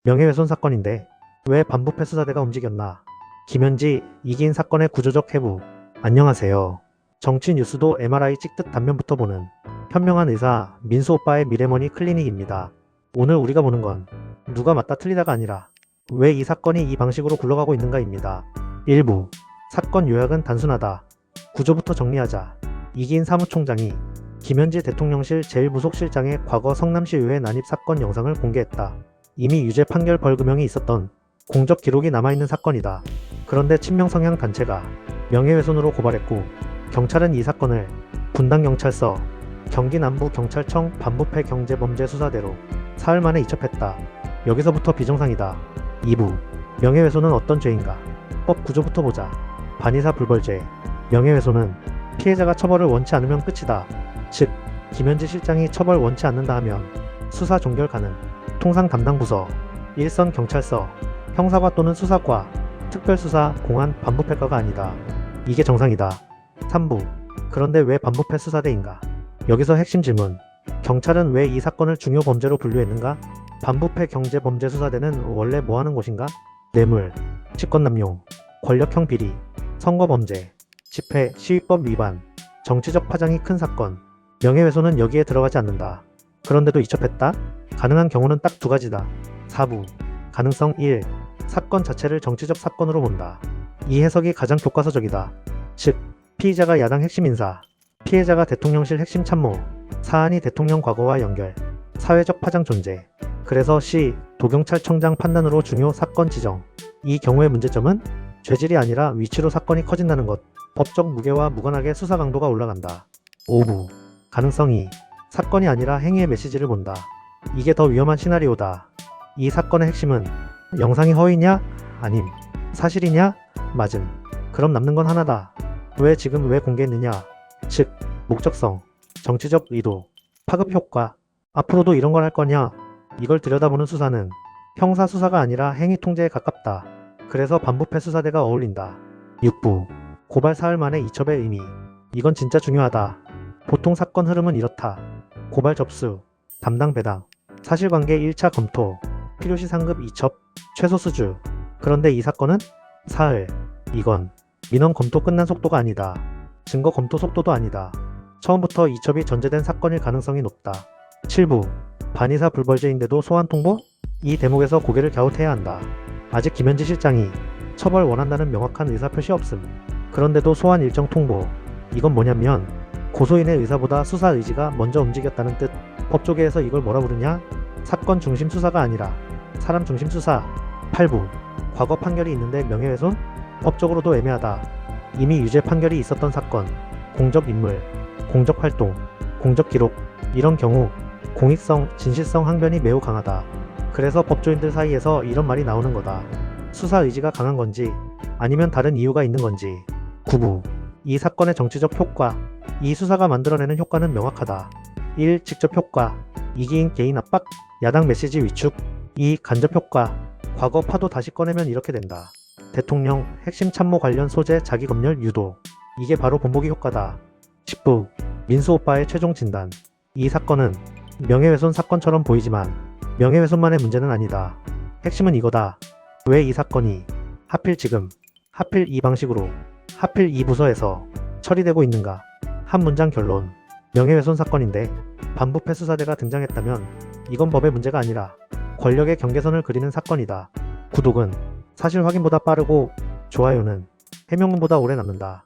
명예훼손 사건인데 왜 반부패 수사대가 움직였나? 김현지 이긴 사건의 구조적 해부. 안녕하세요. 정치 뉴스도 MRI 찍듯 단면부터 보는 현명한 의사 민수 오빠의 미래머니 클리닉입니다. 오늘 우리가 보는 건 누가 맞다 틀리다가 아니라 왜 이 사건이 이 방식으로 굴러가고 있는가입니다. 1부 사건 요약은 단순하다. 구조부터 정리하자. 이긴 사무총장이 김현지 대통령실 제1부속실장의 과거 성남시의회 난입 사건 영상을 공개했다. 이미 유죄 판결 벌금형이 있었던 공적 기록이 남아있는 사건이다. 그런데 친명 성향 단체가 명예훼손으로 고발했고 경찰은 이 사건을 분당경찰서 경기남부경찰청 반부패 경제범죄수사대로 사흘 만에 이첩했다. 여기서부터 비정상이다. 2부 명예훼손은 어떤 죄인가? 법 구조부터 보자. 반의사 불벌죄. 명예훼손은 피해자가 처벌을 원치 않으면 끝이다. 즉 김현지 실장이 처벌 원치 않는다 하면 수사 종결 가능. 통상 담당 부서, 일선 경찰서, 형사과 또는 수사과, 특별수사, 공안, 반부패과가 아니다. 이게 정상이다. 3부. 그런데 왜 반부패 수사대인가? 여기서 핵심 질문. 경찰은 왜 이 사건을 중요 범죄로 분류했는가? 반부패 경제범죄수사대는 원래 뭐 하는 곳인가? 뇌물, 직권남용, 권력형 비리, 선거범죄, 집회, 시위법 위반, 정치적 파장이 큰 사건. 명예훼손은 여기에 들어가지 않는다. 그런데도 이첩했다? 가능한 경우는 딱 두 가지다. 4부. 가능성 1. 사건 자체를 정치적 사건으로 본다. 이 해석이 가장 교과서적이다. 즉, 피의자가 야당 핵심 인사, 피해자가 대통령실 핵심 참모, 사안이 대통령 과거와 연결, 사회적 파장 존재. 그래서 시, 도경찰청장 판단으로 중요 사건 지정. 이 경우의 문제점은 죄질이 아니라 위치로 사건이 커진다는 것. 법적 무게와 무관하게 수사 강도가 올라간다. 5부. 가능성 2. 사건이 아니라 행위의 메시지를 본다. 이게 더 위험한 시나리오다. 이 사건의 핵심은 영상이 허위냐? 아님. 사실이냐? 맞음. 그럼 남는 건 하나다. 왜 지금 왜 공개했느냐? 즉, 목적성, 정치적 의도, 파급 효과. 앞으로도 이런 걸 할 거냐? 이걸 들여다보는 수사는 형사 수사가 아니라 행위 통제에 가깝다. 그래서 반부패 수사대가 어울린다. 6부. 고발 사흘 만에 이첩의 의미. 이건 진짜 중요하다. 보통 사건 흐름은 이렇다. 고발 접수, 담당 배당, 사실관계 1차 검토, 필요시 상급 이첩, 최소 수주. 그런데 이 사건은 사흘. 이건 민원 검토 끝난 속도가 아니다. 증거 검토 속도도 아니다. 처음부터 이첩이 전제된 사건일 가능성이 높다. 7부. 반의사 불벌죄인데도 소환 통보? 이 대목에서 고개를 갸웃해야 한다. 아직 김현지 실장이 처벌 원한다는 명확한 의사표시 없음. 그런데도 소환 일정 통보. 이건 뭐냐면 고소인의 의사보다 수사 의지가 먼저 움직였다는 뜻. 법조계에서 이걸 뭐라 부르냐? 사건 중심 수사가 아니라 사람 중심 수사. 8부. 과거 판결이 있는데 명예훼손? 법적으로도 애매하다. 이미 유죄 판결이 있었던 사건, 공적 인물, 공적 활동, 공적 기록. 이런 경우 공익성, 진실성 항변이 매우 강하다. 그래서 법조인들 사이에서 이런 말이 나오는 거다. 수사 의지가 강한 건지 아니면 다른 이유가 있는 건지. 9부. 이 사건의 정치적 효과. 이 수사가 만들어내는 효과는 명확하다. 1. 직접 효과. 이기인 개인 압박, 야당 메시지 위축. 2. 간접 효과. 과거 파도 다시 꺼내면 이렇게 된다. 대통령, 핵심 참모 관련 소재 자기 검열 유도. 이게 바로 본보기 효과다. 10부. 민수 오빠의 최종 진단. 이 사건은 명예훼손 사건처럼 보이지만 명예훼손만의 문제는 아니다. 핵심은 이거다. 왜 이 사건이 하필 지금, 하필 이 방식으로, 하필 이 부서에서 처리되고 있는가? 한 문장 결론. 명예훼손 사건인데 반부패 수사대가 등장했다면 이건 법의 문제가 아니라 권력의 경계선을 그리는 사건이다. 구독은 사실 확인보다 빠르고 좋아요는 해명문보다 오래 남는다.